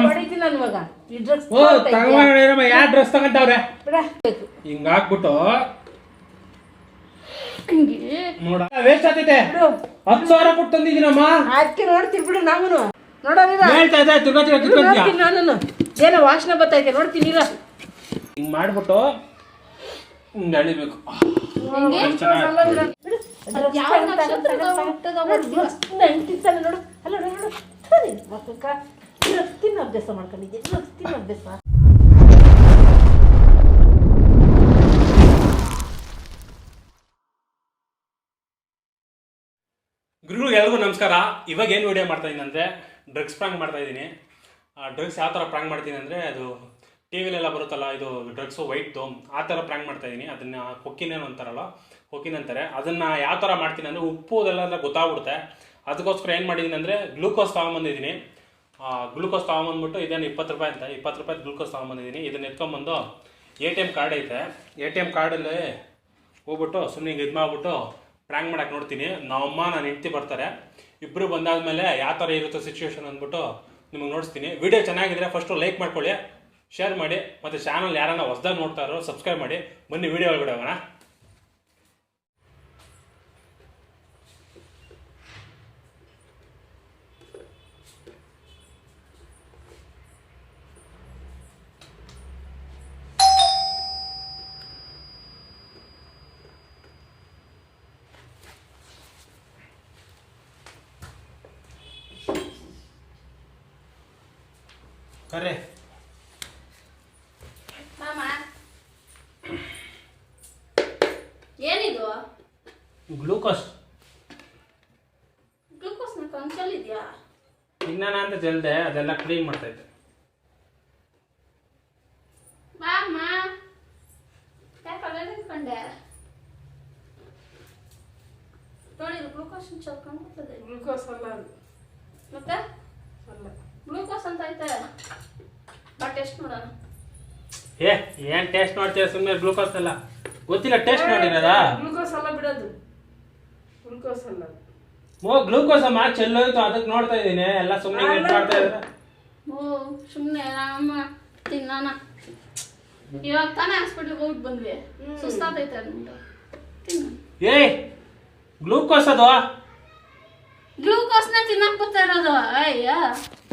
ಹೊಡಿತೀನಿ ನಾನು ಇವಾಗ ಈ ಡ್ರೆಸ್ ಓ ತಗೊಂಡ್ರಮ್ಮ ಯಾವ ಡ್ರೆಸ್ ತಗೊಂತವ್ರೆ ಹಿಂಗ ಹಾಕ್ಬಿಟ್ಟು ನೋಡ ವೇಸ್ಟ್ ಆಗ್ತೈತೆ 10,000 ಕೊಟ್ಟು ತಂದಿದ್ದೀನಮ್ಮ ಅದಕ್ಕೆ ನೋಡ್ತೀನಿ ಬಿಡು ನಾನು ನೋಡೋಣ ಹೇಳ್ತಾ ಇದ್ದೆ ನೋಡ್ತೀನಿ ನಾನು ಏನೋ ವಾಸನೆ ಬರ್ತೈತೆ ನೋಡ್ತೀನಿ ಈಗ ಹಿಂಗ್ ಮಾಡ್ಬಿಟ್ಟು ಹಿಂಗ್ ಎಳಿಬೇಕು ನೋಡು ಅಲ್ಲ ನೋಡು ಮಕ್ಕಕ್ಕ ತಿನ್ನ ಅಭ್ಯಾಸ ಮಾಡ್ಕೊಂಡಿದ್ದೆ ತಿನ್ನ ಅಭ್ಯಾಸ ಗುರುಗಳು ಎಲ್ರಿಗೂ ನಮಸ್ಕಾರ. ಇವಾಗ ಏನು ವಿಡಿಯೋ ಮಾಡ್ತಾ ಇದ್ದೀನಿ ಅಂದರೆ ಡ್ರಗ್ಸ್ ಪ್ರಾಂಕ್ ಮಾಡ್ತಾ ಇದ್ದೀನಿ. ಡ್ರಗ್ಸ್ ಯಾವ ಥರ ಪ್ರಾಂಕ್ ಮಾಡ್ತೀನಿ ಅಂದರೆ ಅದು ಟಿ ವಿಲೆಲ್ಲ ಬರುತ್ತಲ್ಲ, ಇದು ಡ್ರಗ್ಸು ವೈಟ್ದು ಆ ಥರ ಪ್ರಾಂಕ್ ಮಾಡ್ತಾ ಇದ್ದೀನಿ. ಅದನ್ನು ಕೊಕ್ಕಿನೇನು ಅಂತಾರಲ್ಲ, ಕೊಕ್ಕಿನ ಅಂತಾರೆ. ಅದನ್ನು ಯಾವ ಥರ ಮಾಡ್ತೀನಿ ಅಂದರೆ ಉಪ್ಪು ಅದೆಲ್ಲ ಗೊತ್ತಾಗ್ಬಿಡುತ್ತೆ. ಅದಕ್ಕೋಸ್ಕರ ಏನು ಮಾಡಿದ್ದೀನಿ ಅಂದರೆ ಗ್ಲೂಕೋಸ್ ತೊಗೊಂಬಂದಿದ್ದೀನಿ. ಗ್ಲೂಕೋಸ್ ತೊಗೊಂಬಂದ್ಬಿಟ್ಟು ಇದೇನು 20 ರೂಪಾಯಿ ಅಂತ 20 ರೂಪಾಯಿ ಗ್ಲೂಕೋಸ್ ತೊಗೊಂಬಂದಿದ್ದೀನಿ. ಇದನ್ನು ಎತ್ಕೊಂಬಂದು ATM ಕಾರ್ಡ್ ಐತೆ, ATM ಕಾರ್ಡಲ್ಲಿ ಹೋಗ್ಬಿಟ್ಟು ಸುಮ್ಮನೆ ಹಿಂಗೆ ಇದು ಮಾಡಿಬಿಟ್ಟು ಪ್ರ್ಯಾಂಕ್ ಮಾಡಕ್ಕೆ ನೋಡ್ತೀನಿ. ನಮ್ಮಮ್ಮ ನಾನು ಹೆಂಡ್ತಿ ಬರ್ತಾರೆ, ಇಬ್ಬರು ಬಂದಾದಮೇಲೆ ಯಾವ ಥರ ಇರುತ್ತೆ ಸಿಚುವೇಶನ್ ಅಂದ್ಬಿಟ್ಟು ನಿಮಗೆ ನೋಡಿಸ್ತೀನಿ. ವಿಡಿಯೋ ಚೆನ್ನಾಗಿದ್ರೆ ಫಸ್ಟು ಲೈಕ್ ಮಾಡ್ಕೊಳ್ಳಿ, ಶೇರ್ ಮಾಡಿ, ಮತ್ತು ಚಾನಲ್ ಯಾರನ್ನ ಹೊಸ್ದಾಗಿ ನೋಡ್ತಾ ಇರೋ ಸಬ್ಸ್ಕ್ರೈಬ್ ಮಾಡಿ. ಬನ್ನಿ ವಿಡಿಯೋ ಒಳಗಡೆ ಹೋಗೋಣ. ಕರೆ ಮಾಮ ಏನಿದು? ಗ್ಲೂಕೋಸ್ ಗ್ಲೂಕೋಸ್ನ ಕಂಚಲ್ ಇದೆಯಾ? ತಿನ್ನೋಣ ಅಂತ ಜಲ್ದೆ ಅದೆಲ್ಲ ಕ್ಲೀನ್ ಮಾಡ್ತಾ ಇದ್ದೆ. ಮಾಮ ಯಾಕೆ ಅಲ್ಲೇ ನಿಂತ್ಕೊಂಡೆ? ನೋಡಿ ಗ್ಲೂಕೋಸ್ ಚಲ್ಕೊಂಡ್ಬಿಡ್ತದೆ. ಗ್ಲೂಕೋಸ್ ಅಲ್ಲ ಮತ್ತೆ ಅಲ್ಲ ಗ್ಲೂಕೋಸ್ ಅಂತ ಐತೆ. ಬಟ್ ಟೆಸ್ಟ್ ಮಾಡೋಣ. ಏನು ಟೇಸ್ಟ್ ಮಾಡ್ತೀಯ? ಸುಮ್ಮನೆ ಗ್ಲೂಕೋಸ್ ಎಲ್ಲ ಗೊತ್ತಿಲ್ಲ, ಟೇಸ್ಟ್ ಮಾಡಿರೋದಾ? ಗ್ಲೂಕೋಸ್ ಅಲ್ಲ ಬಿಡೋದು, ಗ್ಲೂಕೋಸ್ ಅಲ್ಲ. ಗ್ಲೂಕೋಸ್ ಅಮ್ಮ ಚೆಲ್ಲೋಯ್ತು, ಅದಕ್ಕೆ ನೋಡ್ತಾ ಇದ್ದೀನಿ. ಎಲ್ಲ ಸುಮ್ಮನೆ ಮಾಡ್ತಾ ಇದ್ದಾರೆ. ಸುಮ್ಮನೆ ರಾಮ ತಿನ್ನೋಣ. ಇವಾಗ ತಾನೇ ಹಾಸ್ಪಿಟ್ಲಿಗೆ ಹೋಗಿ ಬಂದ್ವಿ, ಸುಸ್ತಾತೈತೆ ಅಂದ್ಬಿಟ್ಟು ತಿನ್ನ. ಗ್ಲೂಕೋಸ್ ಅದು ಗ್ಲೂಕೋಸ್ನ ತಿನ್ನಕ್ ಬರ್ತಾ ಇರೋದು. ಅಯ್ಯ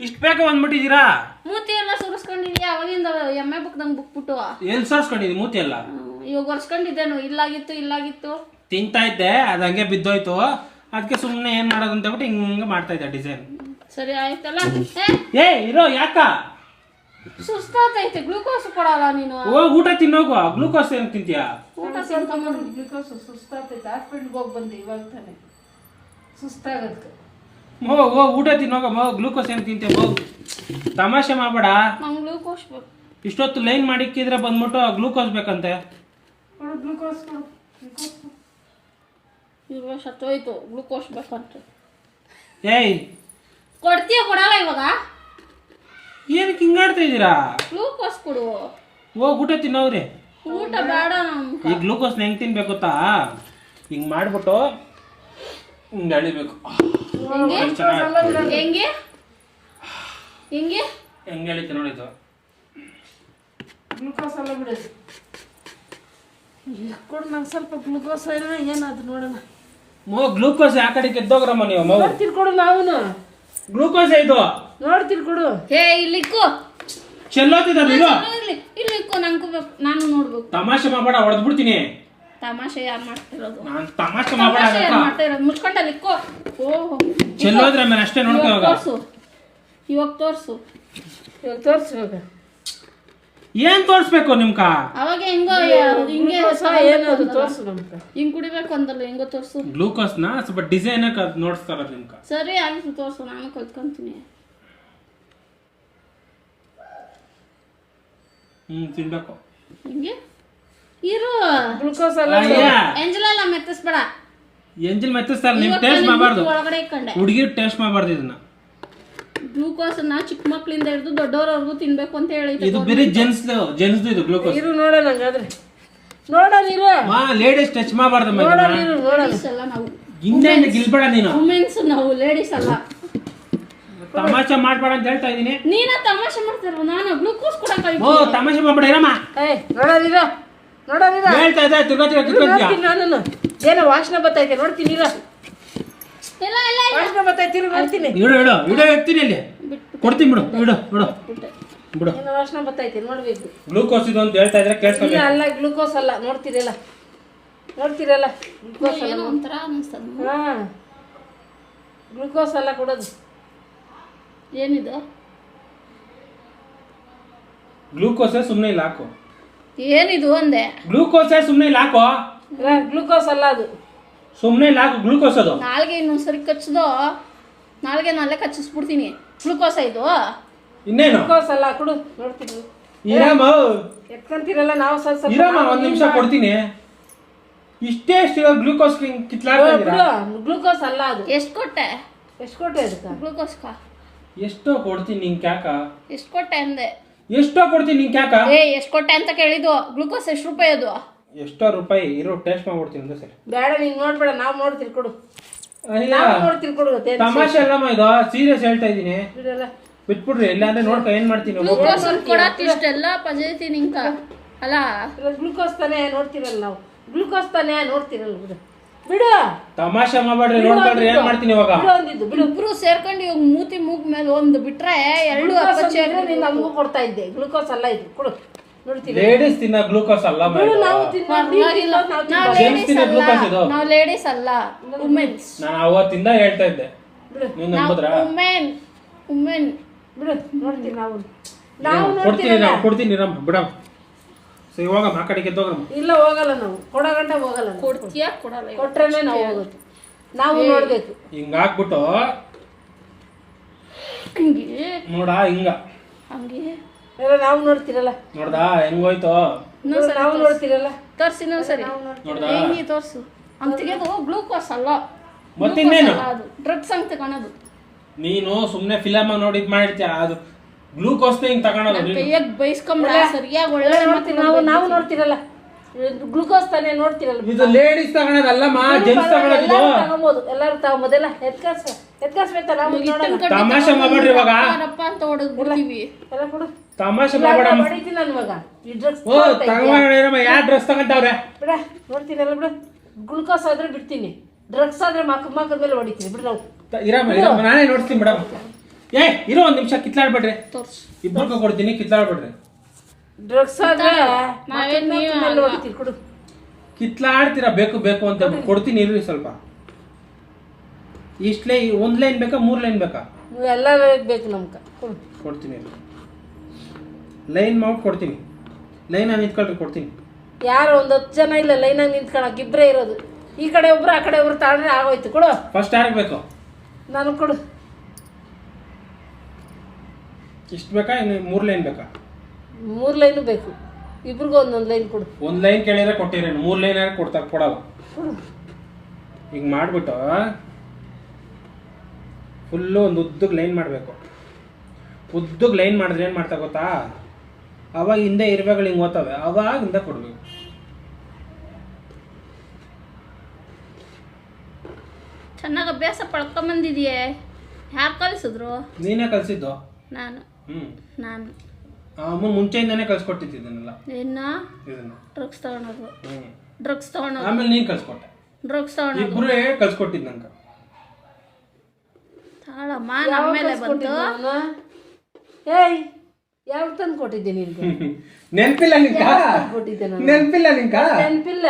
ಇಷ್ಟು ಬೇಗ ಬಂದ್ಬಿಟ್ಟಿದ್ದೀರಾ? ಮೂತಿ ಎಲ್ಲ ಸುರಿಸ್ಕೊಂಡಿದ್ಯಾ? ಅವಾಗಿಂದ ಎಮ್ಮೆ ಬುಕ್ದಂಗ್ ಬುಕ್ಬಿಟ್ಟು ಎಲ್ಲಿ ಸರ್ಸ್ಕೊಂಡಿದ್ದೀನಿ ಮೂತಿ ಎಲ್ಲ? ಇವಾಗ ಒರ್ಸ್ಕೊಂಡಿದ್ದೇನು, ಇಲ್ಲಾಗಿತ್ತು ತಿಂತಾ ಇದ್ದೆ, ಅದು ಹಂಗೆ ಬಿದ್ದೋಯ್ತು. ಅದಕ್ಕೆ ಸುಮ್ಮನೆ ಏನು ಮಾಡೋದು ಅಂತ ಹೇಳ್ಬಿಟ್ಟು ಹಿಂಗೆ ಮಾಡ್ತಾ ಇದ್ದೆ ಡಿಸೈನ್. ಸರಿ ಆಯ್ತಲ್ಲ. ಇರೋ ಯಾಕ ಸುಸ್ತಾತೈತೆ, ಗ್ಲೂಕೋಸ್ ಕೊಡಲ್ಲ ನೀನು? ಊಟ ತಿನ್ನೋಗು. ಗ್ಲೂಕೋಸ್ ಏನು ತಿಂತೀಯಾ? ಊಟ ತಿನ್ಕೊಂಬಂದು ಗ್ಲೂಕೋಸ್ ಸುಸ್ತಾಗ್ತೈತೆ, ಹಾಸ್ಪಿಟ್ಲ್ಗೆ ಹೋಗಿ ಬಂದೆ ಇವಾಗ ತಾನೆ. ಸುಸ್ತಾಗತ್ತೆ. ಊಟ ತಿನ್ನೋಗ. ಗ್ಲೂಕೋಸ್ ಏನು ತಿಂತೀಯ? ತಮಾಷೆ ಮಾಡಬೇಡ. ನಂಗೆ ಗ್ಲೂಕೋಸ್ ಬೇಕು. ಇಷ್ಟೊತ್ತು ಲೈನ್ ಮಾಡಿಕ್ಕಿದ್ರೆ ಬಂದ್ಬಿಟ್ಟು ಗ್ಲೂಕೋಸ್ ಬೇಕಂತೆ. ಗ್ಲೂಕೋಸ್ ಇರುವ ಸತ್ತೋಯ್ತು, ಗ್ಲೂಕೋಸ್ ಬೇಕಂತ. ಕೊಡ್ತೀಯ ಕೊಡಲ್ಲ ಇವಾಗ? ಏನಕ್ಕೆ ಹಿಂಗಾಡ್ತಾ ಇದ್ದೀರಾ? ಗ್ಲೂಕೋಸ್ ಕೊಡು. ಊಟ ತಿನ್ನೋವ್ರಿ. ಊಟ ಬೇಡ. ಈ ಗ್ಲೂಕೋಸ್ನ ಹೆಂಗೆ ತಿನ್ಬೇಕು ಗೊತ್ತಾ? ಹಿಂಗೆ ಮಾಡ್ಬಿಟ್ಟು ಹಿಂಗೆ ಎಳಿಬೇಕು. ಹೆಂಗೆ ಹೆಂಗೆ ಹೆಂಗೆ ಹೆಂಗೆ ಎಳಿತೆ ನೋಡಿದ್ದು? ಗ್ಲೂಕೋಸ್ ಅಲ್ಲ ಬಿಡೋದು. ಕೊಡು ನಂಗೆ ಸ್ವಲ್ಪ ಗ್ಲೂಕೋಸ್ ಏನಾದ್ರು ನೋಡೋಣ. ಗ್ಲೂಕೋಸ್ ಆ ಕಡೆ ಎದ್ದೋಗ್ರಮ್ಮ ನೀವು. ನೋಡ್ತೀರಿ ಕೊಡು, ನಾವು ಗ್ಲೂಕೋಸ್ ಇದು ನೋಡ್ತೀರಿ ಕೊಡು. ಇಲ್ಲಿಕ್ಕು ಚೆಲ್ಲೋತಿದ್ದ ಇಲ್ಲಿಕ್ಕು, ನಂಗೂ ಬೇಕು, ನಾನು ನೋಡ್ಬೇಕು. ತಮಾಷೆ ಮಾಡಬೇಡ, ಹೊಡೆದ್ಬಿಡ್ತೀನಿ. ತಮಾಷೆ ಯಾರು ಮಾಡ್ತಿರೋದು? ನಾನು ತಮಾಷೆ ಮಾಡಬೇಡ, ಮಾಡ್ತಾ ಇರೋದು ಮುಚ್ಕೊಂಡಲ್ಲಿಕ್ಕೋ. ಓಹೋ ಚೆಲ್ಲೋದ್ರೆ ಆಮೇಲೆ ಅಷ್ಟೇ ನೋಡ್ಕೋ. ಇವಾಗ ತೋರ್ಸು. ಇವಾಗ ತೋರ್ಸು. ಇವಾಗ ಏನ್ ತೋರ್ಸ್ಬೇಕು ನಿಮ್ಕ? ಅವಾಗ ಹೆಂಗೋ ಹಿಂಗೆ ಏನದು ತೋರ್ಸು ನಮ್ಕ. ಹಿಂಗ್ ಕುಡಿಬೇಕು ಅಂತಲ್ಲ, ಹೆಂಗೋ ತೋರ್ಸು. ಗ್ಲೂಕೋಸ್ನ ಸ್ವಲ್ಪ ಡಿಸೈನ್ ನೋಡಿಸ್ತಾರ ನಿಮ್ಕ. ಸರಿ ಆಯ್ತು ತೋರ್ಸು, ನಾನು ಕಲ್ತ್ಕೊಂತೀನಿ. ತಿನ್ಬೇಕು ಹಿಂಗೆ ಇರು. ಗ್ಲೂಕೋಸ್ ಅಲ್ಲ. ಎಂಜಲೆಲ್ಲ ಮೆತ್ತಿಸ್ಬೇಡ. ಎಂಜಿಲ್ ಮೆತ್ತಿಸ್ತಾರ. ನೀವು ಟೇಸ್ಟ್ ಮಾಡಬಾರ್ದು, ಒಳಗಡೆ ಇಟ್ಕೊಂಡೆ. ಹುಡುಗಿ ಟೇಸ್ಟ್ ಮಾಡಬಾರ್ದು ಇದನ್ನ. ಗ್ಲೂಕೋಸ್ನ ಚಿಕ್ಕ ಮಕ್ಳಿಂದ ಹಿಡಿದು ದೊಡ್ಡವರವರೆಗೂ ತಿನ್ಬೇಕು ಅಂತ ಹೇಳಿ. ಇದು ಬರೀ ಜೆಂಟ್ಸ್ದು ಇದು ಗ್ಲೂಕೋಸ್. ಇರು ನೋಡೋಣ ಹಂಗಾದ್ರೆ. ನೋಡೋಣ ಇರು. ಲೇಡೀಸ್ ಟಚ್ ಮಾಡಬಾರ್ದು. ನೋಡೋಣ ನಾವು ಹಿಂದೆ ಗಿಲ್ಬೇಡ ನೀನು. ವುಮೆನ್ಸ್ ನಾವು, ಲೇಡೀಸ್ ಅಲ್ಲ. ತಮಾಷೆ ಮಾಡ್ಬೇಡ ಅಂತ ಹೇಳ್ತಾ ಇದೀನಿ. ನೀನ ತಮಾಷೆ ಮಾಡ್ತಿರೋ ನಾನು ಗ್ಲೂಕೋಸ್ ಕೊಡಕ ಓ ತಮಾಷೆ ಮಾಡ್ಬೇಡ ಇರಮ್ಮ. ನೋಡೋದಿರ ಹೇಳ್ತಾ ಇದ್ದೆ ತಿರ್ಗಾ ನಾನು ಏನೋ ವಾಸನೆ ಬರ್ತೈತೆ ನೋಡ್ತೀನಿ ಇರ ಇಲ್ಲ ಇಲ್ಲ ವಾಸನೆ ಬರ್ತೈತಿ ನೋಡ್ತೀನಿ ಇಡು ಇಡ್ತೀನಿ ಅಲ್ಲಿ ಕೊಡ್ತೀನಿ ಬಿಡು ಬಿಡು ಏನೋ ವಾಸನೆ ಬರ್ತೈತೆ ನೋಡ್ಬೇಕು. ಗ್ಲೂಕೋಸ್ ಇದು ಅಂತ ಹೇಳ್ತಾ ಇದ್ರೆ ಕೇಳಿಸ್ಕೊಳ್ಳಿ. ಇಲ್ಲ ಅಲ್ಲ ಗ್ಲೂಕೋಸ್ ಅಲ್ಲ ನೋಡ್ತೀರಲ್ಲ ಗ್ಲೂಕೋಸ್ ಅಲ್ಲ ಏನೋ ಒಂಥರ ಅನಿಸ್ತದ. ಹಾ ಗ್ಲೂಕೋಸ್ ಅಲ್ಲ ಕೊಡೋದು. ಏನಿದು ಗ್ಲೂಕೋಸೇ ಸುಮ್ಮನೆ ಇಲ್ಲ ಹಾಕು. ಏನಿದು ಅಂದೆ. ಗ್ಲೂಕೋಸೇ ಸುಮ್ಮನೆ ಇಲ್ಲ ಹಾಕು. ಗ್ಲೂಕೋಸ್ ಅಲ್ಲ ಅದು ಸುಮ್ಮನೆ ಇಲ್ಲ ಹಾಕು ಗ್ಲೂಕೋಸ್ ಅದು. ನಾಲ್ಗೆ ಇನ್ನೊಂದ್ಸರಿ ಕಚ್ಚದೋ ನಾಲ್ಗೆ ನಾಳೆ ಕಚ್ಚಿಸ್ಬಿಡ್ತೀನಿ. ಗ್ಲೂಕೋಸ್ ಇದು ಇನ್ನೇನು ಗ್ಲೂಕೋಸ್ ಅಲ್ಲ ಕೊಡು ನೋಡ್ತೀನಿ. ಇರಮ್ಮ ಎತ್ಕೊಂತೀರಲ್ಲ ನಾವು ಸ್ವಲ್ಪ ಇರಮ್ಮ ಒಂದ್ ನಿಮಿಷ ಕೊಡ್ತೀನಿ. ಇಷ್ಟೇ ಗ್ಲೂಕೋಸ್ ಕಿತ್ಲಾಡ್ತಾ ಇದ್ದೀರಾ? ಗ್ಲೂಕೋಸ್ ಅಲ್ಲ ಅದು. ಎಷ್ಟು ಕೊಟ್ಟೆ ಅದಕ್ಕೆ ಗ್ಲೂಕೋಸ್ಕ? ಎಷ್ಟೋ ಕೊಡ್ತೀನಿ ನಿಂಗೆ ಕ್ಯಾಕ. ಎಷ್ಟು ಕೊಟ್ಟೆ ಅಂದೆ. ಎಷ್ಟೋ ಕೊಡ್ತೀನಿ ನಿಂಗೆ ಕ್ಯಾಕ. ಎಷ್ಟು ಕೊಟ್ಟೆ ಅಂತ ಕೇಳಿದ್ದು. ಗ್ಲೂಕೋಸ್ ಎಷ್ಟು ರೂಪಾಯಿ ಅದು? ಎಷ್ಟೋ ರೂಪಾಯಿ ಇರೋ ಟೇಸ್ಟ್ ಮಾಡ್ಬಿಡ್ತೀನಿ ಒಂದು ಸರಿ. ಬೇಡ ನೀನ್ ನೋಡ್ಬೇಡ ನಾವು ನೋಡ್ತೀವಿ ಕೊಡು. ನಾವು ನೋಡ್ತೀವಿ ಕೊಡು. ತಮಾಷೆ ಅಲ್ಲಮ್ಮ ಇದು ಸೀರಿಯಸ್ ಹೇಳ್ತಾ ಇದ್ದೀನಿ. ಬಿಡಲ್ಲ ಬಿಟ್ಬಿಡ್ರಿ ಇಲ್ಲಾಂದ್ರೆ ನೋಡ್ಕೊ ಏನ್ ಮಾಡ್ತೀನಿ. ಗ್ಲೂಕೋಸ್ ಕೊಡಕ್ ಇಷ್ಟೆಲ್ಲ ಪಜೈತಿ ನಿಂಕ ಅಲ್ಲ. ಗ್ಲೂಕೋಸ್ ತಾನೇ ನೋಡ್ತಿರಲ್ಲ ನಾವು. ಗ್ಲೂಕೋಸ್ ತಾನೇ ನೋಡ್ತಿರಲ್ಲ ಬಿಡು. ತಮಾಷೆ ಮಾಡ್ಬೇಡ್ರಿ ನೋಡ್ಕೊಳ್ರಿ ಏನ್ ಮಾಡ್ತೀನಿ ಇವಾಗ. ಬಿಡು ಇಬ್ರು ಸೇರ್ಕೊಂಡು ಇವಾಗ ಮೂತಿ ಮೂಗ್ ಮೇಲೆ ಒಂದು ಬಿಟ್ರೆ ಎರಡು ಅಪ್ಪಚ್ಚೆ ನೀನ್ ನಮಗೂ ಕೊಡ್ತಾ ಇದ್ದೆ. ಗ್ಲೂಕೋಸ್ ಅಲ್ಲ ಇದು ಕೊಡು ನೋಡ್ತೀನಿ. ಲೇಡೀಸ್ ತಿನ್ನ ಗ್ಲೂಕೋಸ್ ಅಲ್ಲ ನಾವು ನಾವು ಲೇಡೀಸ್ ಅಲ್ಲ ವುಮೆನ್ಸ್. ನಾನು ಅವತ್ತಿಂದ ಹೇಳ್ತಾ ಇದ್ದೆ ನೀವ್ ನಂಬುದ್ರಾ? ವುಮೆನ್ ಬಿಡು ನೋಡ್ತೀನಿ ನಾವು ಕೊಡ್ತೀನಿ ರಮ್ಮ ಬಿಡಮ್ಮ. ಸೊ ಇವಾಗ ಮಾಕಡಿಗೆ ಎದ್ದೋಗ್ರಮ್ಮ. ಇಲ್ಲ ಹೋಗಲ್ಲ ನಾವು ಕೊಡೋ ಗಂಟ ಹೋಗಲ್ಲ. ಕೊಡ್ತೀಯಾ ಕೊಡಲ್ಲ? ಕೊಟ್ರೇನೆ ನಾವು ಹೋಗೋದು. ನಾವು ನೋಡ್ಬೇಕು ಹಿಂಗ ಹಾಕ್ಬಿಟ್ಟು ಹಂಗೆ ನೋಡ ಹಿಂಗ ಹಂಗೆ ಎಲ್ಲ ನಾವು ನೋಡ್ತಿರಲ್ಲ. ನೋಡ್ದಾ ಹೆಂಗೋಯ್ತು? ನಾವು ನೋಡ್ತಿರಲ್ಲ. ತೋರ್ಸಿ ಸರಿ ನೋಡ್ದಾ ಹೆಂಗಿ ತೋರ್ಸು ಅಂತಿಗೆ. ಅದು ಗ್ಲೂಕೋಸ್ ಅಲ್ಲ, ಮತ್ತಿನ್ನೇನು ಅದು ಡ್ರಗ್ಸ್ ಅಂತ ತಗೊಳೋದು. ನೀನು ಸುಮ್ನೆ ಫಿಲಮ್ ನೋಡಿ ಇದ್ ಮಾಡಿರ್ತೀಯ. ಅದು ಗ್ಲೂಕೋಸ್ ಹಿಂಗ್ ತಗೊಳೋದು. ಕೈಯಾಗ ಬೈಸ್ಕೊಂಬಿಡ ಸರಿಯಾಗಿ ಒಳ್ಳೆ ಮಾಡ್ತೀನಿ. ನಾವು ನೋಡ್ತಿರಲ್ಲ. ಗ್ಲೂಕೋಸ್ ತಾನೇ ನೋಡ್ತಿರಲ್ಲ. ಇದು ಲೇಡೀಸ್ ತಗೊಳೋದಲ್ಲಮ್ಮ, ಜೆಂಟ್ಸ್ ತಗೊಳೋದು. ತಗೋಬಹುದು ಎಲ್ಲರೂ ತಗೋಬೋದಲ್ಲ. ಎತ್ಕಾಸ್ಬೇಕ ನಾವು ನೋಡೋಣ. ತಮಾಷೆ ಮಾಡ್ಬೇಡ್ರಿ ಇವಾಗ. ಅಂತ ಹೊಡೆದ್ ಬಿಡ್ತೀವಿ ಎಲ್ಲ ಕೊಡು. ತಮಾಷೆ ಮಾಡ್ಬೇಡ. ಹೊಡಿತೀನಿ ನಾನು ಇವಾಗ. ಈ ಡ್ರಗ್ಸ್ ಓ ತಗೊಂಡ್ರಮ್ಮ. ಯಾವ ಡ್ರೆಸ್ ತಗೊಂತವ್ರೆ ಬಿಡ ನೋಡ್ತೀನಲ್ಲ ಬಿಡು. ಗ್ಲೂಕೋಸ್ ಆದ್ರೆ ಬಿಡ್ತೀನಿ. ಡ್ರಗ್ಸ್ ಆದ್ರೆ ಮಕ್ಕದ ಮೇಲೆ ಹೊಡಿತೀನಿ ಬಿಡು. ನಾವು ಇರಮ್ಮ ನಾನೇ ನೋಡ್ತೀನಿ ಬಿಡಮ್ಮ. ಇರೋ ಒಂದ್ ನಿಮಿಷ ಕಿತ್ಲಾಡ್ಬೇಡ್ರಿ. ತೋರ್ಸು. ಇಬ್ಬರಿಗೂ ಕೊಡ್ತೀನಿ ಕಿತ್ಲಾಡ್ಬೇಡ್ರಿ. ಡ್ರಗ್ಸ್ ಆದ್ರೆ ಮೇಲೆ ಹೊಡಿತೀನಿ ಕೊಡು. ಕಿತ್ಲಾಡ್ತೀರಾ ಬೇಕು ಅಂತ ಕೊಡ್ತೀನಿ ಇರ್ರಿ ಸ್ವಲ್ಪ. ಇಷ್ಟ ಒಂದ್ ಲೈನ್ ಬೇಕಾ 3 ಲೈನ್ ಬೇಕಾ? ಎಲ್ಲ ಬೇಕು ನಮ್ಗೆ ಕೊಡ್ತೀನಿ. ಲೈನ್ ಮಾಡಿ ಕೊಡ್ತೀನಿ. ಲೈನಾಗಿ ನಿಂತ್ಕೊಳ್ರಿ ಕೊಡ್ತೀನಿ. ಯಾರು 10 ಜನ ಇಲ್ಲ ಲೈನಾಗಿ ನಿಂತ್ಕೊಳಕ್. ಇಬ್ಬರೇ ಇರೋದು. ಈ ಕಡೆ ಒಬ್ರು ಆ ಕಡೆ ಒಬ್ರು ತಾಳ್ರೆ ಆಗೋಯ್ತು. ಕೊಡು. ಫಸ್ಟ್ ಯಾರಿಗೆ ಬೇಕು? ನಾನು ಕೊಡು. ಇಷ್ಟು ಬೇಕಾ? ಇನ್ನು 3 ಲೈನ್ ಬೇಕಾ? 3 ಲೈನು ಬೇಕು. ಇಬ್ರಿಗೂ ಒಂದೊಂದು ಲೈನ್ ಕೊಡು. ಒಂದು ಲೈನ್ ಕೇಳಿದ್ರೆ ಕೊಟ್ಟಿರೇನು? 3 ಲೈನ್ ಯಾರು ಕೊಡಲ್ಲ. ಹಿಂಗೆ ಮಾಡಿಬಿಟ್ಟು ಫುಲ್ಲು ಒಂದು ಉದ್ದಕ್ಕೆ ಲೈನ್ ಮಾಡಬೇಕು. ಉದ್ದಕ್ಕೆ ಲೈನ್ ಮಾಡಿದ್ರೆ ಏನು ಮಾಡ್ತಾ ಗೊತ್ತಾ? ಅವಾಗ ಹಿಂದೆ ಇರುವೆಗಳು ಹಿಂಗೆ ಓದ್ತವೆ. ಅವಾಗ ಹಿಂದೆ ಕೊಡಬೇಕು. ಚೆನ್ನಾಗಿ ಅಭ್ಯಾಸ ಪಡ್ಕೊಂಬಂದಿದೆಯೇ? ಯಾರು ಕಲಿಸಿದ್ರು? ನೀನೇ ಕಲಿಸಿದ್ದು. ನಾನು ಮುಂಚೆಯಿಂದಾನೇ ಕಲ್ಸ್ಕೊಟ್ಟಿದ್ದನ್ನೆಲ್ಲ. ಇದನ್ನ ಡ್ರಗ್ಸ್ ತಗೊಳೋದು. ಆಮೇಲೆ ನೀನು ಕಲ್ಸ್ಕೊಟ್ಟೆ. ಡ್ರಗ್ಸ್ ತಗೊಳೋದು ಇಬ್ಬರೇ ಕಲ್ಸ್ಕೊಟ್ಟಿದ್ದು ನಂಗೆ. ತಾಳಮ್ಮ ನಮ್ಮೇಲೆ ಬಂತು. ಏಯ್ ಯಾವ ತಂದು ಕೊಟ್ಟಿದ್ದೆ ನಿನ್ಗೆ? ನೆನಪಿಲ್ಲ ನಿಂಕ? ಕೊಟ್ಟಿದ್ದೆ ನಾನು. ನೆನಪಿಲ್ಲ ನಿಂಕ? ನೆನಪಿಲ್ಲ.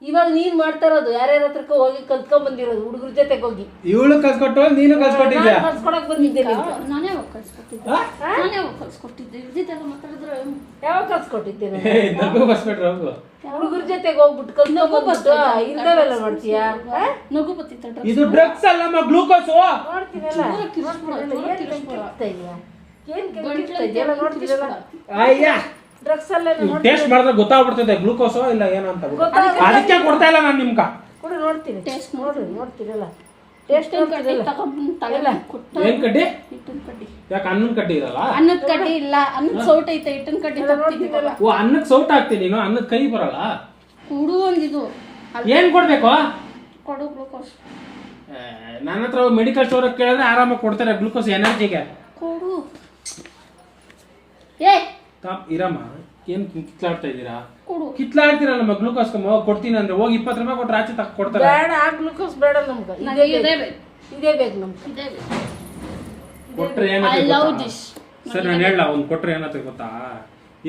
ಇವಾಗ ನೀನ್ ಮಾಡ್ತಾ ಇರೋದು ಯಾರ್ಯಾರ ಹತ್ರಕ್ಕ ಹೋಗಿ ಕಲ್ತ್ಕೊಂಡ್ ಬಂದಿರೋದು. ಹುಡುಗರ ಜೊತೆಗೆ ಹೋಗಿ ಇವಳು ಕಲ್ಸ್ಕೊಟ್ಟು ನೀನು ಕಲ್ಸ್ಕೊಟ್ಟಿದ್ಯಾ? ಕಲ್ಸ್ಕೊಡಕ್ ಬಂದಿದ್ದೆ. ನಾನೇ ಕಲ್ಸ್ಕೊಟ್ಟಿದ್ದೆ. ಇದ್ದಿದ್ದೆಲ್ಲ ಮಾತಾಡಿದ್ರೆ ಯಾವಾಗ ಕಲ್ಸ್ಕೊಟ್ಟಿದ್ದೆ? ನಗು ಬಸ್ಬಿಟ್ರೆ ಹೋಗು. ಹುಡುಗರ ಜೊತೆಗೆ ಹೋಗ್ಬಿಟ್ಟು ಕಲ್ತ್ಕೊಂಡ್ಬಿಟ್ಟು ಇಂಥವೆಲ್ಲ ಮಾಡ್ತೀಯಾ? ನಗು ಬತ್ತಿತ್ತ. ಇದು ಡ್ರಗ್ಸ್ ಅಲ್ಲಮ್ಮ, ಗ್ಲೂಕೋಸ್. ನೋಡ್ತೀನಲ್ಲ ಏನ್ ಕೆಲ್ಸ ಇದೆಯಲ್ಲ ನೋಡ್ತೀರಲ್ಲ. ಅಯ್ಯ ಡ್ರಗ್ಸ್ ಅಲ್ಲ ಟೇಸ್ಟ್ ಮಾಡಿದ್ರೆ ಗೊತ್ತಾಗ್ಬಿಡ್ತದೆ ಗ್ಲೂಕೋಸೋ ಇಲ್ಲ ಏನೋ ಅಂತ. ಅದಕ್ಕೆ ಕೊಡ್ತಾ ಇಲ್ಲ ನಾನು ನಿಮ್ಗೆ. ಕೂಡ ನೋಡ್ತೀನಿ. ಟೇಸ್ಟ್ ನೋಡ್ತೀರಲ್ಲ. ಟೇಸ್ಟ್ ಏನ್ ಕಡ್ಡಿ? ಹಿಟ್ಟಿನ ಕಡ್ಡಿ. ಯಾಕೆ ಅನ್ನದ ಕಡ್ಡಿ ಇರಲ್ಲ? ಅನ್ನದ ಕಡ್ಡಿ ಇಲ್ಲ. ಅನ್ನದ ಸೌಟ್ ಐತೆ. ಹಿಟ್ಟಿನ ಕಡ್ಡಿ ತರ್ತೀವಲ್ಲ. ಓ ಅನ್ನಕ್ಕೆ ಸೌಟ್ ಹಾಕ್ತೀನಿ ನೀನು. ಅನ್ನದ ಕೈ ಬರಲ್ಲ. ಕುಡು ಒಂದಿದು. ಏನ್ ಕೊಡ್ಬೇಕು? ಕೊಡು ಗ್ಲೂಕೋಸ್. ನನ್ನ ಹತ್ರ ಮೆಡಿಕಲ್ ಸ್ಟೋರ್ ಕೇಳಿದ್ರೆ ಆರಾಮಾಗಿ ಕೊಡ್ತಾರೆ ಗ್ಲೂಕೋಸ್ ಎನರ್ಜಿಗೆ. ಕೊಡು. ಏ ಇರಮ್ಮ, ಏನು ಕಿತ್ಲಾಡ್ತಾ ಇದ್ದೀರಾ? ಕೊಡು. ಕಿತ್ಲಾಡ್ತೀರಲ್ಲಮ್ಮ ಗ್ಲೂಕೋಸ್ ಕೊಡ್ತೀನಿ ಅಂದ್ರೆ ಹೋಗಿ 20 ರೂಪಾಯಿ ಕೊಟ್ರೆ ಆಚೆ ತಕ್ಕ ಕೊಡ್ತಾರೆ. ಬೇಡ, ಆ ಗ್ಲೂಕೋಸ್ ಬೇಡ ನಮ್ಗೆ. ನನಗೆ ಇದೇ ಬೇಕು. ಇದೇ ಬೇಕು ನಮ್ಗೆ. ಇದೇ ಬೇಕು. ಕೊಟ್ರೆ I ಏನಾಗ್ತದೆ love ಗೊತ್ತಾ? this. ಸರ್ ನಾನು ಹೇಳ ಅವ್ನು ಕೊಟ್ರೆ ಏನಾಗ್ತದೆ ಗೊತ್ತಾ?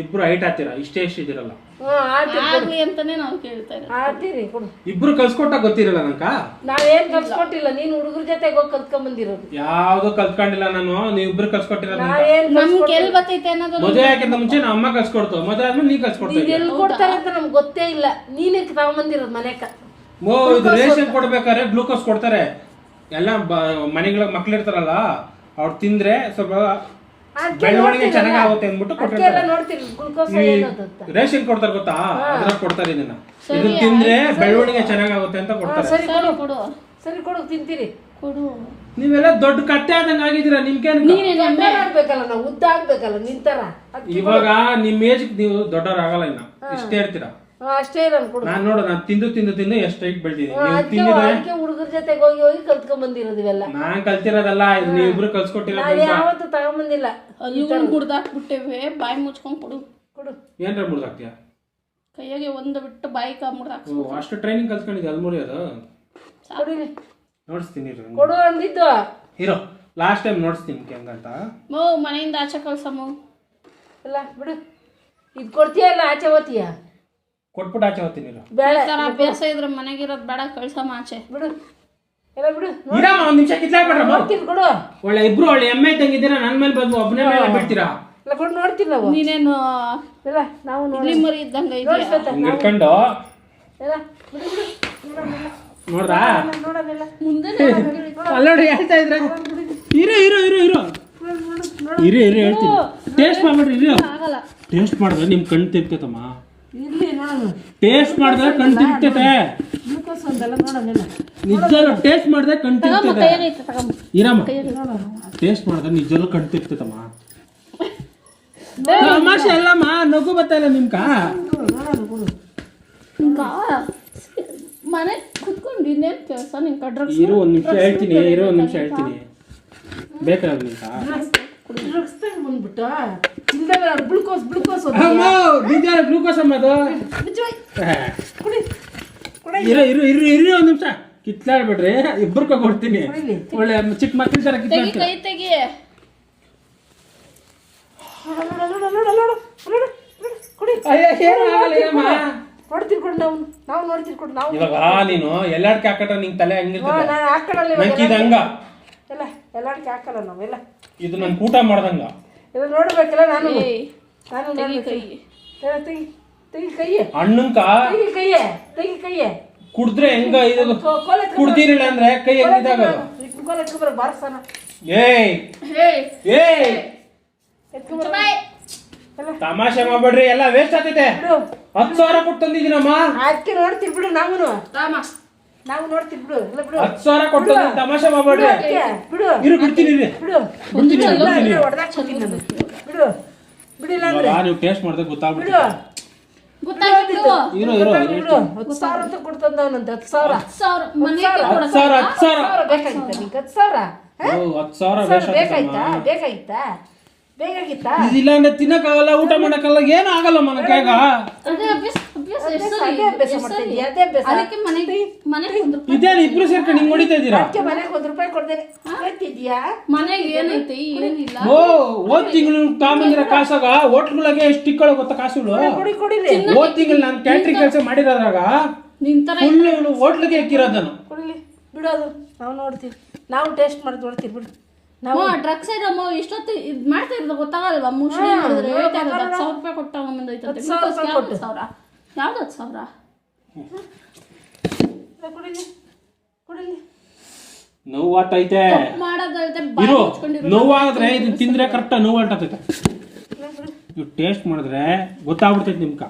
ಇಬ್ರು ಹೈಟ್ ಆಗ್ತೀರಾ, ಇಷ್ಟೇ ಇದಿರಲ್ಲ. ಆಗ್ಲಿ ಅಂತಾನೆ ನಾವು ಕೇಳ್ತಾ ಇರೋದು. ಆಡ್ತೀರಿ ಕೊಡು. ಇಬ್ರು ಕಲ್ಸ್ಕೊಟ್ಟಾಗ ಗೊತ್ತಿರಲ್ಲ ನಂಕ. ನಾವೇನ್ ಕಲ್ಸ್ಕೊಟ್ಟಿಲ್ಲ, ನೀನ್ ಹುಡುಗರ ಜೊತೆಗೆ ಹೋಗಿ ಕಲ್ತ್ಕೊಂಡ್ ಬಂದಿರೋದು. ಯಾವ್ದು ಕಲ್ತ್ಕೊಂಡಿಲ್ಲ ನಾನು, ನೀವು ಇಬ್ರು ಕಲ್ಸ್ಕೊಟ್ಟಿರೋದು. ನಾವೇನ್ ನಮ್ಗೆ ಎಲ್ಲಿ ಬರ್ತೈತೆ ಅನ್ನೋದು ಮದುವೆ ಯಾಕಿಂತ ಮುಂಚೆ ನಮ್ಮ ಅಮ್ಮ ಕಲ್ಸ್ಕೊಡ್ತು, ಮದುವೆ ಆದ್ಮೇಲೆ ನೀ ಕಲ್ಸ್ಕೊಡ್ತಾ ನೀನ್ ಎಲ್ಲಿ ಕೊಡ್ತಾರೆ ಅಂತ ನಮ್ಗೆ ಗೊತ್ತೇ ಇಲ್ಲ. ನೀನೇ ತಗೊಂಬಂದಿರೋದು ಮನೆಕ. ಇದು ರೇಷನ್ ಕೊಡ್ಬೇಕಾದ್ರೆ ಗ್ಲೂಕೋಸ್ ಕೊಡ್ತಾರೆ. ಎಲ್ಲ ಮನೆಗಳ ಮಕ್ಳಿರ್ತಾರಲ್ಲ, ಅವ್ರು ತಿಂದ್ರೆ ಸ್ವಲ್ಪ ಬೆಳವಣಿಗೆ ಚೆನ್ನಾಗುತ್ತೆ ಅಂದ್ಬಿಟ್ಟು ಕೊಟ್ಟಿರ್ತಾರೆ. ನೋಡ್ತೀರಿ ಗ್ಲೂಕೋಸ್ ರೇಷನ್ ಕೊಡ್ತಾರೆ ಗೊತ್ತಾ, ಅದ್ರಾಗ ಕೊಡ್ತಾರೆ ಇದನ್ನ. ಇದನ್ನ ತಿಂದ್ರೆ ಬೆಳವಣಿಗೆ ಚೆನ್ನಾಗುತ್ತೆ ಅಂತ ಕೊಡ್ತಾರೆ. ಸರಿ ಕೊಡು, ಕೊಡು. ಸರಿ ಕೊಡು, ತಿಂತೀರಿ. ಕೊಡು. ನೀವೆಲ್ಲ ದೊಡ್ಡ ಕಟ್ಟೆ ಆದಂಗ ಆಗಿದ್ದೀರಾ. ನಿಮ್ಗೇನು ದೊಡ್ಡ ಆಗ್ಬೇಕಲ್ಲ, ನಾವು ಉದ್ದ ಆಗ್ಬೇಕಲ್ಲ ನಿಂತರ. ಇವಾಗ ನಿಮ್ ಏಜ್ ನೀವು ದೊಡ್ಡವರಾಗಲ್ಲ, ಇನ್ನ ಇಷ್ಟೇ ಇರ್ತೀರಾ. ಅಷ್ಟೇ ಇರೋದು ಕೊಡು. ನಾನ್ ನೋಡು, ನಾನು ತಿಂದು ಎಷ್ಟು ಹೈಟ್ ಬೆಳ್ತೀನಿ. ನೀವು ತಿಂದಿದ್ರೆ ಅದಕ್ಕೆ ಹುಡುಗರ ಜೊತೆಗೆ ಹೋಗಿ ಕಲ್ತ್ಕೊಂಡ್ ಬಂದಿರೋದು ಇವೆಲ್ಲ. ನಾನ್ ಕಲ್ತಿರೋದಲ್ಲ, ಇದು ನೀವಿಬ್ರು ಕಲ್ಸ್ಕೊಟ್ಟಿರೋದು. ನಾವ್ ಯಾವತ್ತು ತಗೊಂಬಂದಿಲ್ಲ. ಇವ್ನು ಕುಡ್ದಾಕ್ಬಿಟ್ಟೇವೆ. ಬಾಯಿ ಮುಚ್ಕೊಂಡ್ ಕೊಡು. ಕೊಡು. ಏನ್ರ ಮುಡ್ದಾಕ್ತಿಯಾ? ಕೈಯಾಗೆ ಒಂದು ಬಿಟ್ಟು ಬಾಯಿ ಮುಡ್ದಾಕ್. ಅಷ್ಟು ಟ್ರೈನಿಂಗ್ ಕಲ್ತ್ಕೊಂಡಿದ್ದೆ ಅಲ್ಮೂರಿ ಅದು. ಕೊಡಿಲಿ. ನೋಡಿಸ್ತೀನಿ ಕೊಡು ಅಂದಿದ್ದು. ಹೀರೋ ಲಾಸ್ಟ್ ಟೈಮ್ ನೋಡಿಸ್ತೀನಿ ಹೆಂಗಂತ. ಮನೆಯಿಂದ ಆಚೆ ಕಳ್ಸಮ್ಮ. ಇಲ್ಲ ಬಿಡು, ಇದು ಕೊಡ್ತೀಯಲ್ಲ ಆಚೆ ಓದ್ತೀಯ. ಕೊಟ್ಬಿಟ್ಟು ಆಚೆ ಹೋಗ್ತೀನಿ. ಬೇಡ, ಅಭ್ಯಾಸ ಇದ್ರೆ ಮನೆಗಿರೋದ್ ಬೇಡ, ಕಳ್ಸಮ್ಮ ಆಚೆ. ಬಿಡು. ಎಲ್ಲ ಬಿಡು. ಒಂದ್ ನಿಮಿಷ ಕಿತ್ಲಾಡ್ಬೇಡ್ರ. ನೋಡ್ತೀನಿ ಕೊಡು. ಒಳ್ಳೆ ಇಬ್ರು ಒಳ್ಳೆ ಎಮ್ಮೆ ತಂಗಿದ್ದೀರಾ, ನನ್ ಮೇಲೆ ಬಂದು ಒಬ್ಬನೇ ಮೇಲೆ ಬಿಡ್ತೀರಾ. ಇಲ್ಲ ಕೊಡು, ನೋಡ್ತೀನಿ ನಾವು. ನೀನೇನು ಇಲ್ಲ ನಾವು ಇಲ್ಲಿ ಮರಿ ಇದ್ದಂಗ ಹಿಡ್ಕೊಂಡು ಇಲ್ಲ ಬಿಡು ಬಿಡು. ನೋಡ್ರಾ ನೋಡೋದಿಲ್ಲ. ಮುಂದೆ ಅಲ್ಲೋಡಿ ಹೇಳ್ತಾ ಇದ್ರೆ ಇರೋ ಹೇಳ್ತೀನಿ. ಟೇಸ್ಟ್ ಮಾಡ್ಬಿಡ್ರಿ. ಆಗಲ್ಲ. ಟೇಸ್ಟ್ ಮಾಡಿದ್ರೆ ನಿಮ್ ಕಣ್ಣು ತಿರ್ತೈತಮ್ಮ. ಇಲ್ಲಿ ನೋಡೋಣ. ಟೇಸ್ಟ್ ಮಾಡಿದ್ರೆ ಕಣ್ಣು ತಿರ್ತೈತೆ. ಗ್ಲೂಕೋಸ್ ಒಂದೆಲ್ಲ ನೋಡೋದಿಲ್ಲ. ನಿಜಾಲು ಟೇಸ್ಟ್ ಮಾಡಿದ್ರೆ ಕಣ್ಣು ತಿರ್ತೈತೆ. ಕೈಯಾಗೈತೆ ತಗೊಂಬ. ಇರಮ್ಮ, ಟೇಸ್ಟ್ ಮಾಡಿದ್ರೆ ನಿಜಾಲು ಕಣ್ಣು ತಿರ್ತೈತಮ್ಮ. ತಮಾಷೆ ಅಲ್ಲಮ್ಮ, ನಗು ಬತ್ತಲ್ಲ ನಿಮ್ಕ. ಮನೆ ಕುತ್ಕೊಂಡು ಇನ್ನೇನು ಕೆಲಸ ನಿನ್ ಡ್ರಗ್ಸ್. ಇರೋ ಒಂದ್ ನಿಮಿಷ ಹೇಳ್ತೀನಿ. ಬೇಕಾಗ ನಿಮ್ಕ ಬಂದ್ಬಿಟ್ಟು ಇಲ್ದಲ್ಲ ಗ್ಲೂಕೋಸ್ ಗ್ಲೂಕೋಸ್ ಅಮ್ಮ ಅದು. ಇರೋ ಒಂದ್ ನಿಮಿಷ ಕಿತ್ಲಾಡ್ಬಿಡ್ರಿ. ಇಬ್ಬರು ಕೊಡ್ತೀನಿ. ಒಳ್ಳೆ ಚಿಕ್ಕ ಮಕ್ಕಳ ತರ ಕಿತ್ಲಾಡ್ತೀರ. ಕೈ ತೆಗಿ. ನೋಡ್ತೀರಿ ಕೊಡು. ನಾವು ನೋಡ್ತೀರಿ ಕೊಡು. ನಾವು ಇವಾಗ ನೀನು ಎಲ್ಲಾಡ್ಕೆ ಹಾಕಟ್ಟ ನಿಂಗೆ ತಲೆ ಹಂಗಿರ್ತದೆ. ನಾನು ಹಾಕೊಳ್ಳಲ್ಲ. ನಂಗೆ ಇದು ಹಂಗ ಎಲ್ಲ ಎಲ್ಲಾಡ್ಕೆ ಹಾಕಲ್ಲ ನಾವೆಲ್ಲ. ಇದು ನನ್ ಊಟ ಮಾಡ್ದಂಗ. ಇದು ನೋಡ್ಬೇಕಲ್ಲ ನಾನು. ತೆಗಿ ಕೈ. ತೆಗಿ ಕೈ. ಹಣ್ಣಂಕ ತೆಗಿ ಕೈಯೇ. ಕುಡಿದ್ರೆ ಹೆಂಗ ಇದು ಕುಡ್ದಿರಿಲ್ಲ ಅಂದ್ರೆ ಕೈ ಹೆಂಗಿದಾಗದು. ಕೋಲ್ ಎತ್ಕೊಬರ ಬಾರಸನ. ತಮಾಷೆ ಮಾಡ್ಬೇಡ್ರಿ, ಎಲ್ಲ ವೇಸ್ಟ್ ಆಗ್ತೈತೆ. 10,000 ಕೊಟ್ಟು ತಂದಿದ್ದೀನಮ್ಮ. ಅದಕ್ಕೆ ನೋಡ್ತೀವಿ ಬಿಡು. ನಾವು ನೋಡ್ತೀವಿ ಬಿಡು. ಇಲ್ಲ ಬಿಡು. 10,000 ಕೊಟ್ಟು ತಮಾಷೆ ಮಾಡ್ಬೇಡ್ರಿ. ಬಿಡು. ಬಿಡ್ತೀನಿ. ಬಿಡು. ಬಿಡಿಲ್ಲ ಅಂದ್ರೆ ನೀವು ಟೇಸ್ಟ್ ಮಾಡಿದ್ರೆ ಗೊತ್ತಾಗ್ಬಿಟ್ಟು. ಗೊತ್ತಾಗಿತ್ತು. 10,000 ಅಂತ ಕೊಡ್ತಂದವನಂತೆ. 10,000 ಮನೆಗೆ 10,000 ಬೇಕಾಗಿತ್ತ ನಿಂಗೆ? 10,000 ಬೇಕಾಗಿತ್ತಾ? ಇದಿಲ್ಲ ಅಂದ್ರೆ ತಿನ್ನಕ್ಕಾಗಲ್ಲ, ಊಟ ಮಾಡಕ್ಕಾಗಲ್ಲ, ಏನು ಆಗಲ್ಲ ಮನಕಾಗ. ಇದೇನು ಇಬ್ರು ಸೇರ್ಕೊಂಡು ಹಿಂಗ್ ಹೊಡಿತಾ ಇದ್ದೀರಾ? ಮನೆಗೆ ₹1 ಕೊಡ್ತೇನೆ. ಮನೆಗೆ ಏನೈತಿ ಏನಿಲ್ಲ. ಹೋದ್ ತಿಂಗಳು ತಾಂಬಂದಿರ ಕಾಸಾಗ ಹೋಟ್ಲ್ಗಳಿಗೆ ಎಷ್ಟು ಇಕ್ಕೊಳ್ಳೋ ಗೊತ್ತಾ ಕಾಸುಗಳು. ಹೋದ್ ತಿಂಗಳು ನಾನು ಕ್ಯಾಟ್ರಿಂಗ್ ಕೆಲಸ ಮಾಡಿರೋದ್ರಾಗ ಫುಲ್ ಹೋಟ್ಲಿಗೆ ಇಕ್ಕಿರೋದನ್ನು. ಬಿಡೋದು ನಾವು ನೋಡ್ತೀವಿ. ನಾವು ಟೇಸ್ಟ್ ಮಾಡಿ ನೋಡ್ತೀವಿ ಬಿಡು. ನಾವು ಡ್ರಗ್ಸ್ ಇರಮ್ಮ ಇಷ್ಟೊತ್ತು ಇದು ಮಾಡ್ತಾ ಇರೋದು ಗೊತ್ತಾಗಲ್ವಾ? ಮುಷ್ಟಿ ಮಾಡಿದ್ರೆ ಹೇಳ್ತಾ ಇರೋದು ₹10,000 ಕೊಟ್ಟ ಬಂದೈತೆ. 10,000 ಯಾವ್ದು 10,000? ನೋವಾಗ್ತೈತೆ. ಮಾಡೋದಲ್ದೆ ಇರು, ನೋವಾದ್ರೆ ಇದನ್ನ ತಿಂದ್ರೆ ಕರೆಕ್ಟ್ ನೋವು ಹೊಂಟೈತೆ. ನೀವು ಟೇಸ್ಟ್ ಮಾಡಿದ್ರೆ ಗೊತ್ತಾಗ್ಬಿಡ್ತೈತೆ ನಿಮ್ಕ.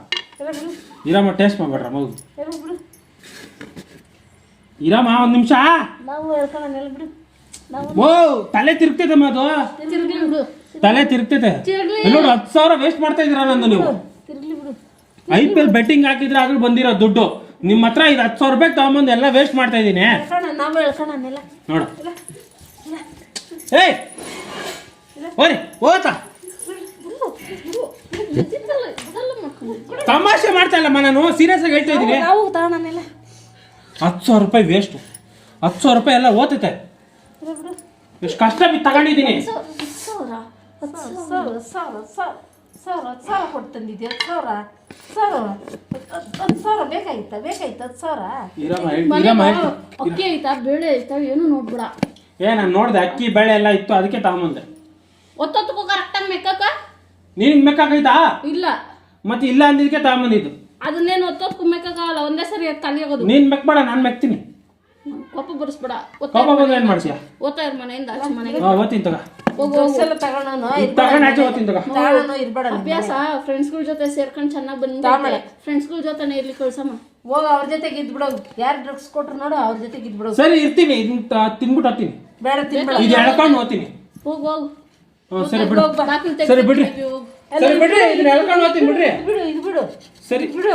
ಇರಮ್ಮ, ಟೇಸ್ಟ್ ಮಾಡ್ಬೇಡ್ರ ಮಗು. ಇರಮ್ಮ ಒಂದ್ ನಿಮಿಷ. ತಲೆ ತಿರುಗ್ತೈತಮ್ಮ ಅದು. ತಲೆ ತಿರುಗ್ತೈತೆ ನೋಡಿ. 10,000 ವೇಸ್ಟ್ ಮಾಡ್ತಾ ಇದೀರ ನಂದು. ನೀವು IPL ಬೆಟ್ಟಿಂಗ್ ಹಾಕಿದ್ರೆ ಆದ್ರೂ ಬಂದಿರೋ ದುಡ್ಡು ನಿಮ್ಮ ಹತ್ರ ಇದು 10,000 ರೂಪಾಯಿ ತಗೊಂಬಂದು ಎಲ್ಲ ವೇಸ್ಟ್ ಮಾಡ್ತಾ ಇದ್ದೀನಿ ನಾವು ಹೇಳ್ಕೊಳನ್ನೆಲ್ಲ ನೋಡು. ಏಯ್ ಓರಿ ಓತಾ ತಮಾಷೆ ಮಾಡ್ತಾ ಇಲ್ಲಮ್ಮ, ನಾನು ಸೀರಿಯಸ್ ಆಗಿ ಹೇಳ್ತಾ ಇದ್ದೀನಿ. ನಾವು ತಗೊಳನ್ನೆಲ್ಲ 10,000 ರೂಪಾಯಿ ವೇಸ್ಟು. 10,000 ರೂಪಾಯಿ ಎಲ್ಲ ಓತೈತೆ. ಎಷ್ಟು ಕಷ್ಟ ಬಿದ್ದು ತಗೊಂಡಿದ್ದೀನಿ. ಸಾವಿರ ಕೊಟ್ಟು ತಂದಿದ್ದೆ. 10,000 ಬೇಕಾಗಿತ್ತ 10,000. ಅಕ್ಕಿ ಐತಾ ಬೇಳೆ ಐತಾ ಏನು ನೋಡ್ಬಿಡ. ನಾನು ನೋಡಿದೆ ಅಕ್ಕಿ ಬೇಳೆ ಎಲ್ಲ ಇತ್ತು, ಅದಕ್ಕೆ ತಗೊಂಬಂದೆ. ಒತ್ತೊತ್ತಕ್ಕೂ ಕರೆಕ್ಟಾಗಿ ಮೆಕ್ಕಕ್ಕ ನಿನಗೆ ಮೆಕ್ಕಾಕೈತಾ? ಇಲ್ಲ ಮತ್ತೆ ಇಲ್ಲ ಅಂದಿದ್ದಕ್ಕೆ ತಗೊಂಬಂದಿದ್ದು. ಅದನ್ನೇನು ಒತ್ತೊತ್ತಕ್ಕೂ ಮೆಕ್ಕಕ್ಕಾಗಲ್ಲ, ಒಂದೇ ಸರಿ ತಲೆಯಾಗೋದು. ನೀನು ಮೆಕ್ಬೇಡ, ನಾನು ಮೆಕ್ತೀನಿ. ಕೋಪ ಬರ್ಸ್ಬೇಡ. ಕೋಪ ಬಂದು ಏನು ಮಾಡ್ತೀಯ? ಓದ್ತಾ ಇರ್ ಮನೆಯಿಂದ ಆಚೆ ಮನೆಗೆ ಓದ್ತೀನಿ ತಗ. ತಗೊಂಡು ತಗೊಂಡು ಆಚೆ ಓದ್ತೀನಿ ತಗ. ಇರ್ಬೇಡ. ಅಭ್ಯಾಸ ಫ್ರೆಂಡ್ಸ್ಗಳ ಜೊತೆ ಸೇರ್ಕೊಂಡು ಚೆನ್ನಾಗಿ ಬಂದ ಫ್ರೆಂಡ್ಸ್ಗಳ ಜೊತೆನೇ ಇರ್ಲಿ ಕಳ್ಸಮ್ಮ. ಹೋಗ ಅವ್ರ ಜೊತೆಗೆ ಇದ್ಬಿಡೋದು. ಯಾರು ಡ್ರಗ್ಸ್ ಕೊಟ್ರು ನೋಡು ಅವ್ರ ಜೊತೆಗೆ ಇದ್ಬಿಡೋದು. ಸರಿ ಇರ್ತೀನಿ, ಇದನ್ನ ತಿನ್ಬಿಟ್ಟು ಹೋಗ್ತೀನಿ. ಬೇಡ ತಿನ್ಬೇಡ. ಇದು ಎಳ್ಕೊಂಡು ಹೋಗ್ತೀನಿ. ಹೋಗು ಹೋಗು. ಸರಿ ಬಿಡು. ಬಾಕಿಲ್ ಸರಿ ಬಿಡ್ರಿ. ಸರಿ ಬಿಡ್ರಿ, ಇದನ್ನ ಎಳ್ಕೊಂಡು ಹೋಗ್ತೀನಿ ಬಿಡ್ರಿ. ಬಿಡು ಇದು ಬಿಡು. ಸರಿ ಬಿಡು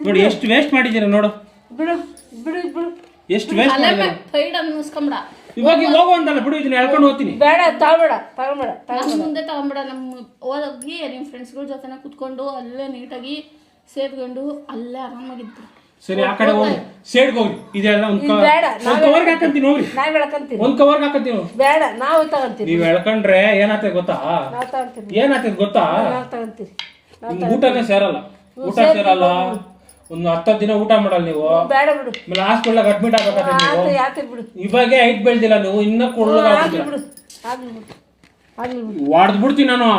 ನೋಡಿ ಎಷ್ಟು ವೇಸ್ಟ್ ಮಾಡಿದ್ದೀರ ನೋಡು. ಬಿಡು ಬಿಡು ಬಿಡು. ಎಷ್ಟು ವೇಸ್ಟ್ ಮಾಡಿದ್ದೀರ. ಸೈಡ್ ಅನ್ನಿಸ್ಕೊಂಬಿಡ. ಇವಾಗ ಹೋಗು ಅಂತಲ್ಲ ಬಿಡು, ಇದನ್ನ ಎಳ್ಕೊಂಡು ಹೋಗ್ತೀನಿ. ಬೇಡ ತಗೊಬೇಡ ತಗೊಬೇಡ. ನಮ್ಮ ಮುಂದೆ ತಗೊಂಬಿಡ. ನಮ್ಮ ಓದೋಗಿ ನಿಮ್ಮ ಫ್ರೆಂಡ್ಸ್ಗಳ ಜೊತೆನ ಕುತ್ಕೊಂಡು ಅಲ್ಲೇ ನೀಟಾಗಿ ಸೇರ್ಕೊಂಡು ಅಲ್ಲೇ ಆರಾಮಾಗಿದ್ದು. ಸರಿ ಆ ಕಡೆ ಹೋಗಿ ಸೇಡ್ಗೆ ಹೋಗಿ. ಇದೆಲ್ಲ ಒಂದು ಕವರ್ಗೆ ಹಾಕಂತೀನಿ ಹೋಗ್ರಿ. ನಾವ್ ಎಳ್ಕಂತೀವಿ. ಒಂದು ಕವರ್ಗೆ ಹಾಕಂತೀನಿ. ಬೇಡ ನಾವು ತಗೊಂತೀವಿ. ನೀವು ಎಳ್ಕೊಂಡ್ರೆ ಏನಾಗ್ತದೆ ಗೊತ್ತಾ? ನಾವು ತಗೊಂತೀವಿ. ಏನಾಗ್ತದೆ ಗೊತ್ತಾ? ನಾವು ತಗೊಂತೀವಿ. ನಿಮ್ಗೆ ಊಟನೇ ಸೇರಲ್ಲ. ಊಟ ಸೇರಲ್ಲ. ಒಂದು 10 ದಿನ ಊಟ ಮಾಡಲ್ಲ ನೀವು. ಬೇಡ ಬಿಡು. ಆಮೇಲೆ ಹಾಸ್ಪಿಟಲ್ ಅಡ್ಮಿಟ್ ಆಗ್ಬೇಕಾದ್ರೆ ನೀವು. ಯಾಕೆ ಬಿಡು. ಇವಾಗೆ ಹೈಟ್ ಬೆಳ್ದಿಲ್ಲ ನೀವು, ಇನ್ನ ಆಗ್ಲಿ ಬಿಡು. ಆಗ್ಲಿ ಬಿಡು. ಆಗ್ಲಿ ಬಿಡು. ವಾಡ್ದು ಬಿಡ್ತೀನಿ ನಾನು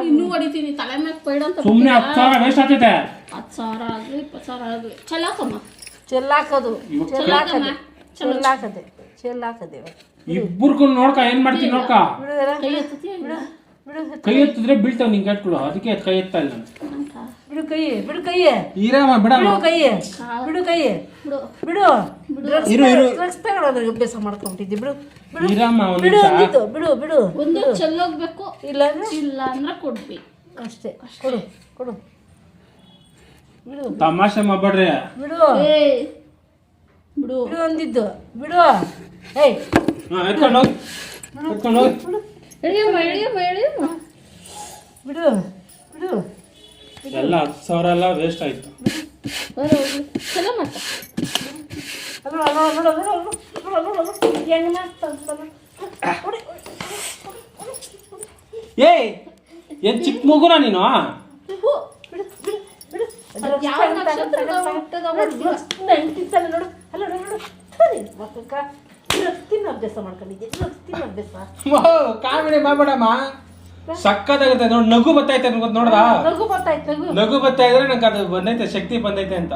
ಇನ್ನೂ ಹೊಡಿತೀನಿ ತಲೆ ಮ್ಯಾಗ ಪೈಡ್ ಅಂತ. ಸುಮ್ಮನೆ 10,000 ವೇಸ್ಟ್ ಆಗ್ತೈತೆ. 10,000 ಆಗಲಿ 20,000 ಆಗಲಿ ಚೆಲ್ಲಾಕಮ್ಮ. ಚೆಲ್ಲಾಕದು ಚೆಲ್ಲಾಕಮ್ಮ. ಚೆಲ್ಲಾಕದೆ. ಇಬ್ಬರು ನೋಡ್ಕ ಏನ್ ಮಾಡ್ತೀನಿ ನೋಡ್ಕ. ಕೈ ಎತ್ತತಿ ಕೈ ಎತ್ತಿದ್ರೆ ಬೀಳ್ತಾವ ನಿಂಗೆ ಕೆಟ್ಗಳು, ಅದಕ್ಕೆ ಕೈ ಎತ್ತಾ ಇಲ್ಲ. ಬಿಡು ಕೈ. ಬಿಡು ಕೈ. ಈರಮ್ಮ ಬಿಡಮ್ಮ. ಬಿಡು ಕೈ. ಬಿಡು ಕೈ. ಬಿಡು ಬಿಡು. ಡ್ರಗ್ಸ್ ತಗೊಳ್ಳೋದ್ರ ಅಭ್ಯಾಸ ಮಾಡ್ಕೊಂಬಿಟ್ಟಿದ್ದಿ. ಬಿಡು ಬಿಡು. ಈರಮ್ಮ ಒಂದು ಬಿಡು ನಿಮಿಷ. ಅಂದಿತ್ತು. ಬಿಡು ಬಿಡು. ಒಂದು ಚೆಲ್ಲೋಗ್ಬೇಕು. ಇಲ್ಲ ಇಲ್ಲ ಅಂದ್ರೆ ಕೊಡ್ಬೇಕು ಅಷ್ಟೇ. ಕೊಡು ಕೊಡು. ಬಿಡು ತಮಾಷೆ ಮಾಡ್ಬೇಡ್ರಿ. ಬಿಡು. ಬಿಡು ಬಿಡು ಅಂದಿದ್ದು. ಬಿಡು. ಏಯ್ ಎತ್ಕೊಂಡು ಹೋಗಿ. ಎತ್ಕೊಂಡು ಹೋಗಿ. ಎಳಿಯಮ್ಮ ಎಳಿಯಮ್ಮ ಎಳಿಯಮ್ಮ. ಬಿಡು ಬಿಡು. ಎಲ್ಲ 10,000 ಎಲ್ಲ ವೇಸ್ಟ್ ಆಯ್ತು. ಚಲೋ ಮಾಡ್ತಾ ಹೆಂಗ್ ಮಾಡ್ತಾನೆ. ಏಯ್ ಏನ್ ಚಿಕ್ಕ ಮಗುನ ನೀನು? ಅಭ್ಯಾಸ ಮಾಡ್ಕೊಂಡಿದ್ದೆ. ಅಭ್ಯಾಸ ಕಾಮಿಡಿ ಮಾಡ್ಬೇಡಮ್ಮ. ಸಕ್ಕತ್ತಾಗುತ್ತೆ ನೋಡಿ. ನಗು ಬತ್ತೈತೆ ನೋಡ್ದ? ನಗು ಬರ್ತಾಯ್ತು. ನಗು ಬರ್ತಾ ಇದ್ರೆ ನಂಗೆ ಅದು ಬಂದೈತೆ, ಶಕ್ತಿ ಬಂದೈತೆ ಅಂತ.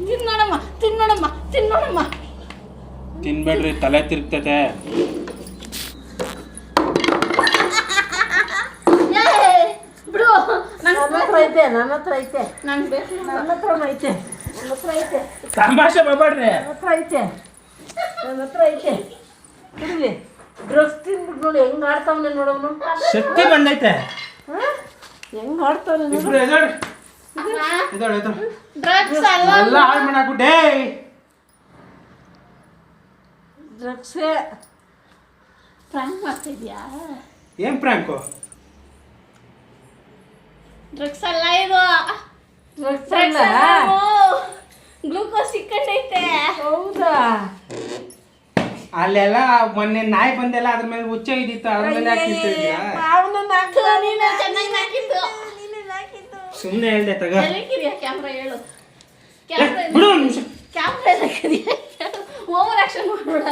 ತಿನ್ನೋಣಮ್ಮ ತಿನ್ನೋಣಮ್ಮ ತಿನ್ನೋಣಮ್ಮ. ತಿನ್ಬೇಡ್ರಿ, ತಲೆ ತಿರುಗ್ತೈತೆ. ಬಿಡು. ನನ್ನ ಹತ್ರ ಐತೆ. ನನ್ನ ಹತ್ರ ಐತೆ. ನಂಗೆ ಬೇಕು. ನನ್ನ ಹತ್ರನೂ ಐತೆ. ನನ್ನ ಹತ್ರ ಐತೆ. ತಮಾಷೆ ಮಾಡ್ಬೇಡ್ರಿ. ನನ್ನ ಹತ್ರ ಐತೆ. ನನ್ನ ಹತ್ರ ಐತೆ. ಇರ್ಲಿ. ಡ್ರಗ್ಸ್ ತಿನ್ಬಿಟ್ಟು ನೋಡಿ ಹೆಂಗ್ ಆಡ್ತಾವನೆ ನೋಡವನು. ಶಕ್ತಿ ಬಂದೈತೆ. ಹೆಂಗ್ ಆಡ್ತಾವನೆ ನೋಡು. ಇಬ್ರು ಎದ್ದೇಳಿ. ಎದ್ದೇಳಿ, ಎದ್ದೇಳಿ. ಡ್ರಗ್ಸ್ ಅಲ್ಲ. ಎಲ್ಲ ಹಾಳು ಮಾಡಾಕ್ಬಿಟ್ಟೆ. ಡ್ರಗ್ಸೇ. ಪ್ರಾಂಕ್ ಮಾಡ್ತಿದ್ಯಾ? ಏನ್ ಪ್ರ್ಯಾಂಕು? ಡ್ರಗ್ಸ್ ಅಲ್ಲ ಇದು. ಡ್ರಗ್ಸ್ ಅಲ್ಲ. ಗ್ಲೂಕೋಸ್ ಸಿಕ್ಕಂಡೈತೆ. ಹೌದಾ? ಅಲ್ಲೆಲ್ಲ ಮೊನ್ನೆ ನಾಯಿ ಬಂದೆಲ್ಲ ಅದ್ರ ಮೇಲೆ ಹುಚ್ಚ ಇದ್ದಿತ್ತು, ಅದ್ರ ಮೇಲೆ ಹಾಕಿರ್ತಿದ್ಯಾ? ನೀನು ಚೆನ್ನಾಗಿ ಹಾಕಿದ್ದು. ಸುಮ್ಮನೆ ಹೇಳ್ದೆ ತಗ. ಎಲ್ಲಿಕ್ಕಿದ್ಯಾ ಕ್ಯಾಮ್ರಾ ಹೇಳು. ಬಿಡು ಒಂದು ನಿಮಿಷ. ಕ್ಯಾಮ್ರಾ ಎಲ್ಲಿಕ್ಕಿದ್ಯಾ? ಓವರ್ ಆಕ್ಷನ್ ಮಾಡ್ಬೇಡ.